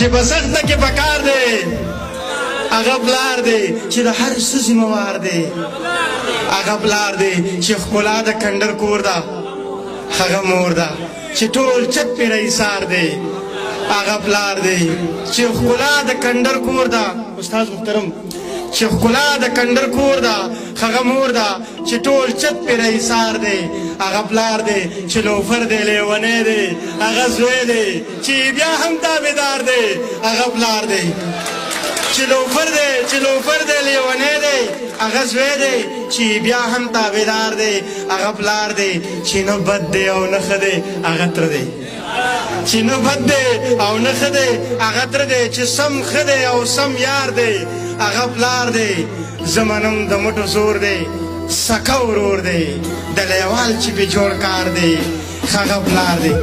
چې په سخته کې پکار دی هغه پلار دی چې د هر څه ذمهوار دی هغه پلار دی چې ښکلا د کنډر کور ده هغه مور ده چې ټول چت پرې ایثار دی هغه پلار دی چې ښکلا د کنډر کور ده استاد محترم چې ښکلا د کنډر کور ده هغه مور ده چې ټول چت پرې ایثار دی هغه پلار دی چې لوفر دی لیونی دی هغه زوی دی چې بیا هم تابعدار دی هغه پلار دی چې لوفر دی لیونی دی هغه زوی دی چې بیا هم تابعدار دی هغه پلار دی چې نه بد دی او نه ښه دی هغه تره دی چې نه بد دی او نه ښه دی هغه تره دی چې سم ښه دی او سم یار دی هغه پلار دی زمنم د مټو زور دی سکه ورور دی د لیوال چې پې جوړ کار دی هغه پلار دی